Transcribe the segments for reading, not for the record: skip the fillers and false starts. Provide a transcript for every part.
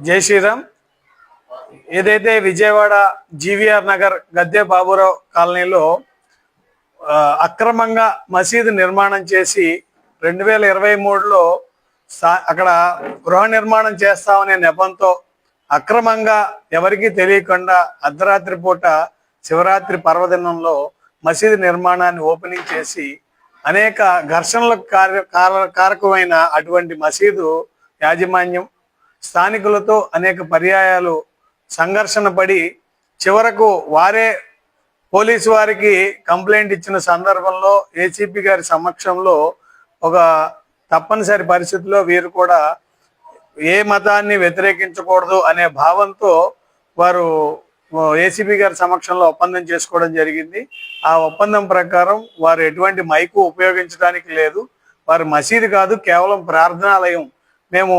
జై శ్రీరామ్. ఏదైతే విజయవాడ జీవీఆర్ నగర్ గద్దె బాబురావు కాలనీలో అక్రమంగా మసీదు నిర్మాణం చేసి 2023లో అక్కడ గృహ నిర్మాణం చేస్తామనే నెపంతో అక్రమంగా ఎవరికీ తెలియకుండా అర్ధరాత్రి పూట శివరాత్రి పర్వదినంలో మసీదు నిర్మాణాన్ని ఓపెనింగ్ చేసి అనేక ఘర్షణలకు కారకమైన అటువంటి మసీదు యాజమాన్యం స్థానికులతో అనేక పర్యాయాలు సంఘర్షణ పడి చివరకు వారే పోలీసు వారికి కంప్లైంట్ ఇచ్చిన సందర్భంలో ఏసీపీ గారి సమక్షంలో ఒక తప్పనిసరి పరిస్థితుల్లో వీరు కూడా ఏ మతాన్ని వ్యతిరేకించకూడదు అనే భావంతో వారు ఏసీపీ గారి సమక్షంలో ఒప్పందం చేసుకోవడం జరిగింది. ఆ ఒప్పందం ప్రకారం వారు ఎటువంటి మైకు ఉపయోగించడానికి లేదు. వారు మసీదు కాదు, కేవలం ప్రార్థనాలయం. మేము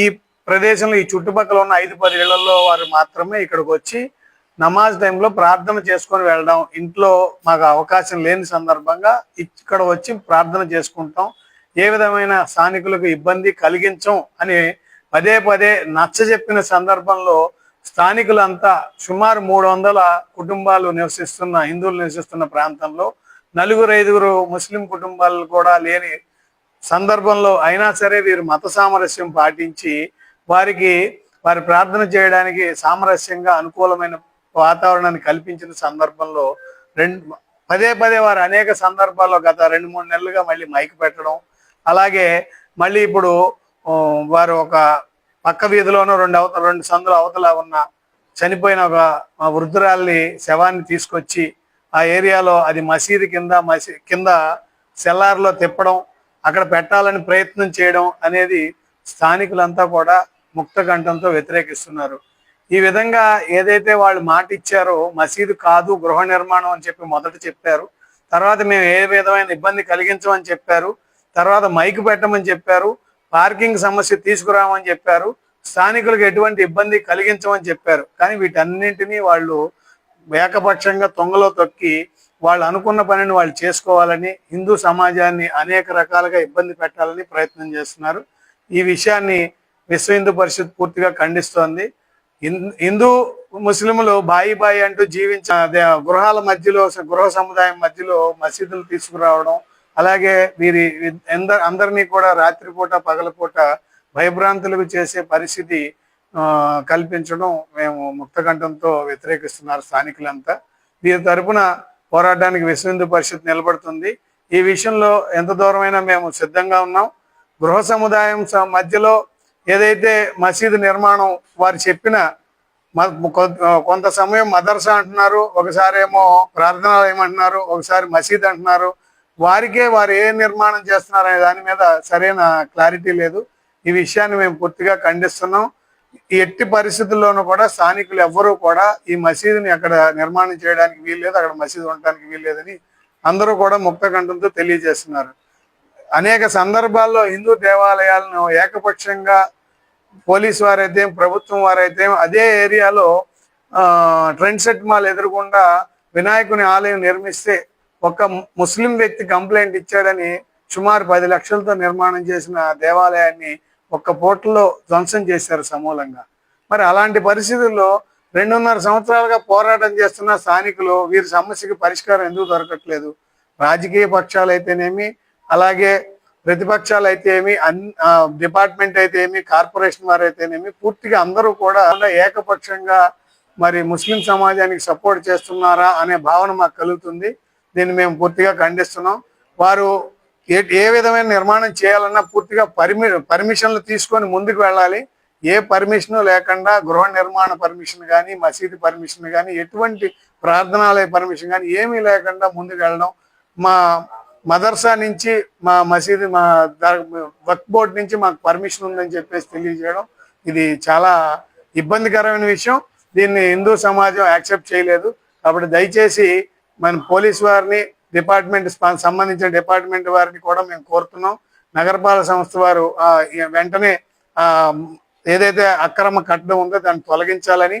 ఈ ప్రదేశంలో ఈ చుట్టుపక్కల ఉన్న 5-10 ఇళ్లలో వారు మాత్రమే ఇక్కడికి వచ్చి నమాజ్ టైంలో ప్రార్థన చేసుకొని వెళ్ళడం. ఇంట్లో మాకు అవకాశం లేని సందర్భంగా ఇక్కడ వచ్చి ప్రార్థన చేసుకుంటాం, ఏ విధమైన స్థానికులకు ఇబ్బంది కలిగించం అని పదే నచ్చజెప్పిన సందర్భంలో స్థానికులంతా సుమారు 300 కుటుంబాలు నివసిస్తున్న హిందువులు నివసిస్తున్న ప్రాంతంలో 4-5 ముస్లిం కుటుంబాలు కూడా లేని సందర్భంలో అయినా సరే వీరు మత సామరస్యం పాటించి వారి ప్రార్థన చేయడానికి సామరస్యంగా అనుకూలమైన వాతావరణాన్ని కల్పించిన సందర్భంలో పదే వారు అనేక సందర్భాల్లో గత 2-3 నెలలుగా మళ్ళీ మైక్ పెట్టడం, అలాగే మళ్ళీ ఇప్పుడు వారు ఒక పక్క వీధిలోనూ 2 సందుల అవతల ఉన్న చనిపోయిన ఒక వృద్ధురాల్ని శవాన్ని తీసుకొచ్చి ఆ ఏరియాలో అది మసీదు కింద సెల్లార్లో తిప్పడం, అక్కడ పెట్టాలని ప్రయత్నం చేయడం అనేది స్థానికులంతా కూడా ముక్త కంఠంతో వ్యతిరేకిస్తున్నారు. ఈ విధంగా ఏదైతే వాళ్ళు మాట ఇచ్చారో మసీదు కాదు గృహ నిర్మాణం అని చెప్పి మొదట చెప్పారు, తర్వాత మేము ఏ విధమైన ఇబ్బంది కలిగించమని చెప్పారు, తర్వాత మైకు పెట్టమని చెప్పారు, పార్కింగ్ సమస్య తీసుకురామని చెప్పారు, స్థానికులకు ఎటువంటి ఇబ్బంది కలిగించమని చెప్పారు. కానీ వీటన్నింటినీ వాళ్ళు ఏకపక్షంగా తొంగలో తొక్కి వాళ్ళు అనుకున్న పనిని వాళ్ళు చేసుకోవాలని, హిందూ సమాజాన్ని అనేక రకాలుగా ఇబ్బంది పెట్టాలని ప్రయత్నం చేస్తున్నారు. ఈ విషయాన్ని విశ్వ హిందూ పరిషత్ పూర్తిగా ఖండిస్తోంది. హిందూ ముస్లింలు బాయి అంటూ జీవించిన గృహాల మధ్యలో, గృహ సముదాయం మధ్యలో మసీదులు తీసుకురావడం, అలాగే అందరినీ కూడా రాత్రిపూట పగలపూట భయభ్రాంతులకు చేసే పరిస్థితి కల్పించడం మేము ముక్తకంఠంతో వ్యతిరేకిస్తున్నారు స్థానికులంతా. వీరి తరపున పోరాటానికి విశ్వ హిందూ పరిషత్ నిలబడుతుంది. ఈ విషయంలో ఎంత దూరమైనా మేము సిద్ధంగా ఉన్నాం. గృహ సముదాయం మధ్యలో ఏదైతే మసీదు నిర్మాణం వారు చెప్పిన కొంత సమయం మదర్సా అంటున్నారు, ఒకసారి ఏమో ప్రార్థనాలయం అంటున్నారు, ఒకసారి మసీద్ అంటున్నారు. వారు ఏ నిర్మాణం చేస్తున్నారు అనే దాని మీద సరైన క్లారిటీ లేదు. ఈ విషయాన్ని మేము పూర్తిగా ఖండిస్తున్నాం. ఎట్టి పరిస్థితుల్లోనూ కూడా స్థానికులు ఎవ్వరూ కూడా ఈ మసీదుని అక్కడ నిర్మాణం చేయడానికి వీల్లేదు, అక్కడ మసీదు ఉండడానికి వీల్లేదని అందరూ కూడా ముక్త కంఠంతో తెలియజేస్తున్నారు. అనేక సందర్భాల్లో హిందూ దేవాలయాలను ఏకపక్షంగా పోలీసు వారైతే ప్రభుత్వం వారైతే అదే ఏరియాలో ట్రెండ్ సెట్ మాల్ ఎదురుకుండా వినాయకుని ఆలయం నిర్మిస్తే ఒక ముస్లిం వ్యక్తి కంప్లైంట్ ఇచ్చాడని సుమారు 10 లక్షలతో నిర్మాణం చేసిన దేవాలయాన్ని ఒక్క పూటలో ధ్వంసం చేశారు సమూలంగా. మరి అలాంటి పరిస్థితుల్లో 2.5 సంవత్సరాలుగా పోరాటం చేస్తున్న స్థానికులు వీరి సమస్యకి పరిష్కారం ఎందుకు దొరకట్లేదు? రాజకీయ పక్షాలు అయితేనేమి, అలాగే ప్రతిపక్షాలు అయితే ఏమి, డిపార్ట్మెంట్ అయితే ఏమి, కార్పొరేషన్ వారు అయితేనేమి, పూర్తిగా అందరూ కూడా ఏకపక్షంగా మరి ముస్లిం సమాజానికి సపోర్ట్ చేస్తున్నారా అనే భావన మాకు కలుగుతుంది. దీన్ని మేము పూర్తిగా ఖండిస్తున్నాం. వారు ఏ విధమైన నిర్మాణం చేయాలన్నా పూర్తిగా పర్మిషన్లు తీసుకొని ముందుకు వెళ్ళాలి. ఏ పర్మిషన్ లేకుండా గృహ నిర్మాణ పర్మిషన్ కానీ, మసీదు పర్మిషన్ కానీ, ఎటువంటి ప్రార్థనాలయ పర్మిషన్ కానీ ఏమీ లేకుండా ముందుకు వెళ్ళడం, మా మదర్సా నుంచి మా మసీదు వక్ఫ్ బోర్డు నుంచి మాకు పర్మిషన్ ఉందని చెప్పేసి తెలియజేయడం ఇది చాలా ఇబ్బందికరమైన విషయం. దీన్ని హిందూ సమాజం యాక్సెప్ట్ చేయలేదు. కాబట్టి దయచేసి మన పోలీసు వారిని, సంబంధించిన డిపార్ట్మెంట్ వారిని కూడా మేము కోరుతున్నాం. నగరపాలక సంస్థ వారు వెంటనే ఏదైతే అక్రమ కట్టడం ఉందో దాన్ని తొలగించాలని,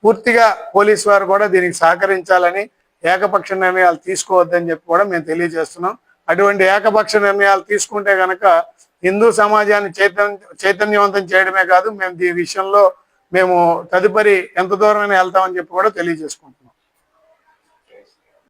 పూర్తిగా పోలీసు వారు కూడా దీనికి సహకరించాలని, ఏకపక్ష నిర్ణయాలు తీసుకోవద్దని చెప్పి కూడా మేము తెలియజేస్తున్నాం. అటువంటి ఏకపక్ష నిర్ణయాలు తీసుకుంటే కనుక హిందూ సమాజాన్ని చైతన్యవంతం చేయడమే కాదు, మేము ఈ విషయంలో మేము తదుపరి ఎంత దూరమైనా వెళ్తామని చెప్పి కూడా తెలియజేసుకుంటున్నాం.